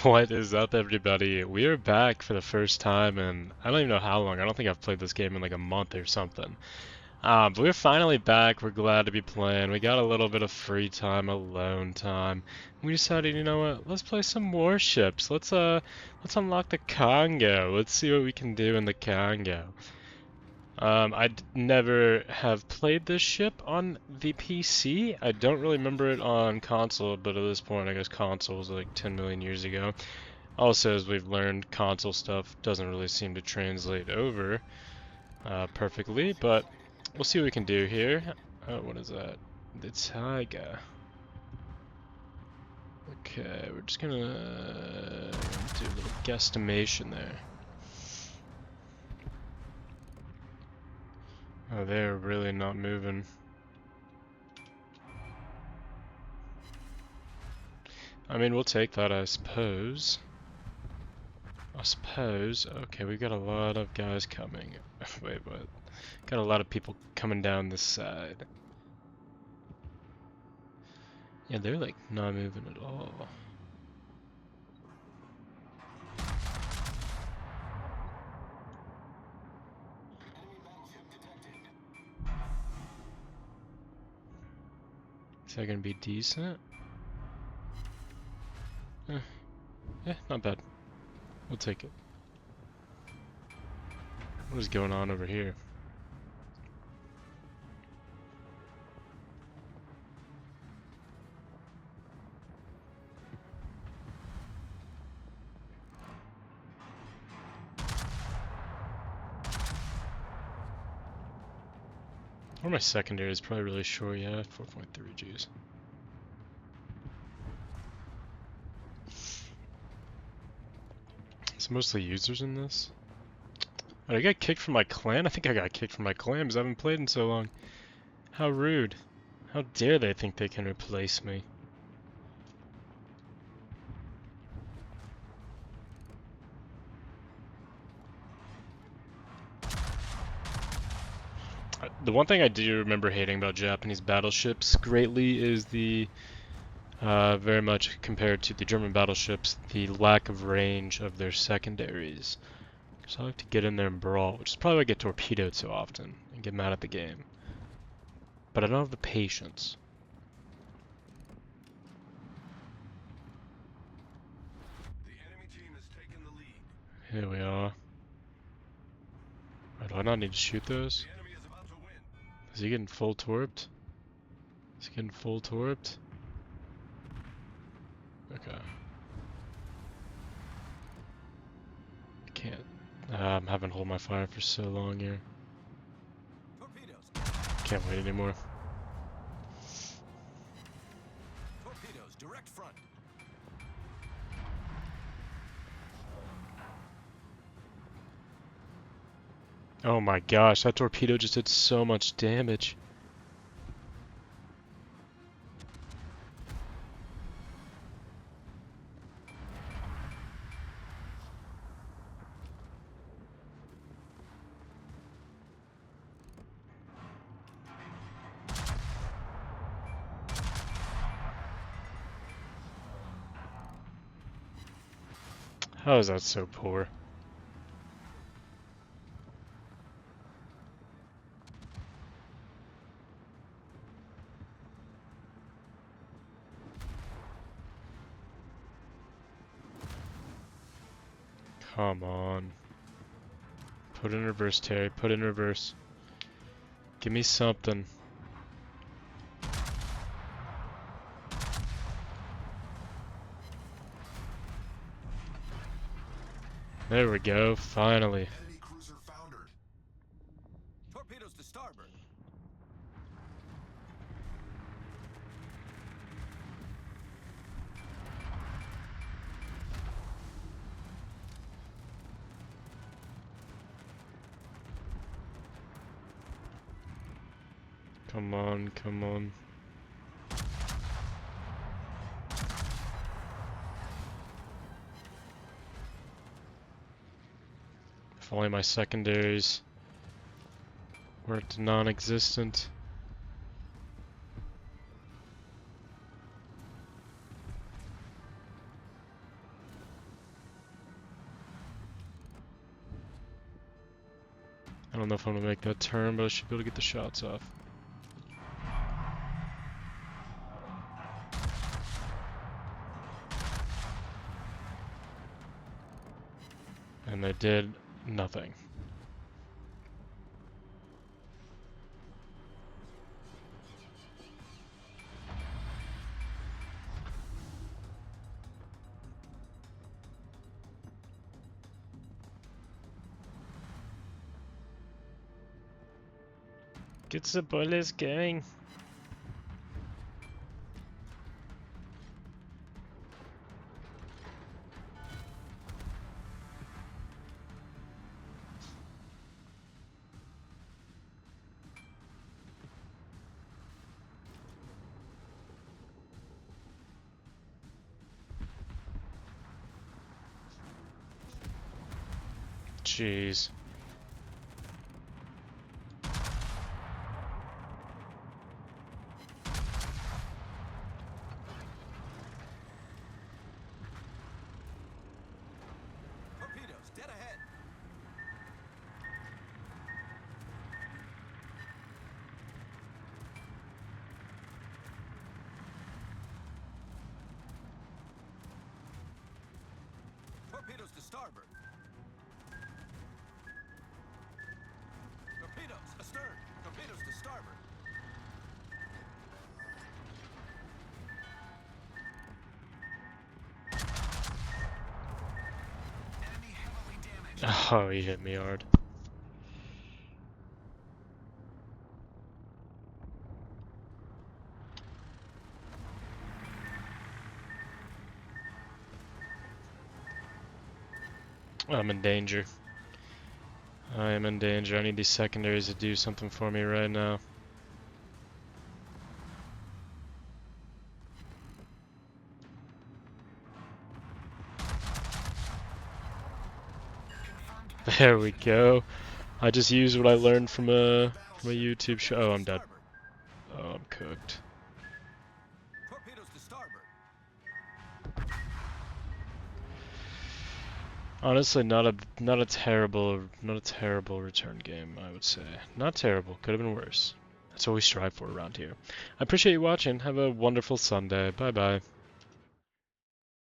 What is up, everybody? We are back for the first time, and I don't even know how long. I don't think I've played this game in like a month or something. But we're finally back. We're glad to be playing. We got a little bit of free time, alone time. We decided, you know what? Let's play some Warships. Let's unlock the Congo. Let's see what we can do in the Congo. Never have played this ship on the PC. I don't really remember it on console, but at this point, I guess console was like 10 million years ago. Also, as we've learned, console stuff doesn't really seem to translate over perfectly, but we'll see what we can do here. What is that? The Tiger. Okay, we're just gonna do a little guesstimation there. Oh, they're really not moving. I mean, we'll take that, I suppose. Okay, we got a lot of guys coming. Wait, what? Got a lot of people coming down this side. Yeah, they're like not moving at all. Is that gonna be decent? Yeah, not bad. We'll take it. What is going on over here? Or my secondary is probably really short, yeah, 4.3 Gs. It's mostly users in this. Oh, I got kicked from my clan? I think I got kicked from my clan because I haven't played in so long. How rude. How dare they think they can replace me? The one thing I do remember hating about Japanese battleships greatly is the, very much compared to the German battleships, the lack of range of their secondaries. Because I like to get in there and brawl, which is probably why I get torpedoed so often and get mad at the game. But I don't have the patience. The enemy team has taken the lead. Here we are. Do I not need to shoot those? The enemy is about to win. Is he getting full torped? Is he getting full torped? Okay. I can't. I'm having to hold my fire for so long here. Torpedoes. Can't wait anymore. Torpedoes, direct front. Oh my gosh, that torpedo just did so much damage. How is that so poor? Come on. Put in reverse, Terry. Put in reverse. Give me something. There we go, finally. Enemy cruiser foundered. Torpedoes to starboard. Come on, come on. If only my secondaries weren't non-existent. don't know if I'm gonna make that turn, but I should be able to get the shots off. And they did nothing. Get the bullets going. Jeez. Torpedoes, dead ahead. Torpedoes to starboard. Torpedoes astern. Torpedoes to starboard. Enemy heavily damaged. Oh, he hit me hard. I'm in danger. I am in danger. I need these secondaries to do something for me right now. There we go. I just used what I learned from a YouTube show. Oh, I'm dead. Oh, I'm cooked. Torpedoes to starboard. Honestly, not a terrible return game, I would say. Not terrible. Could have been worse. That's what we strive for around here. I appreciate you watching. Have a wonderful Sunday. Bye bye.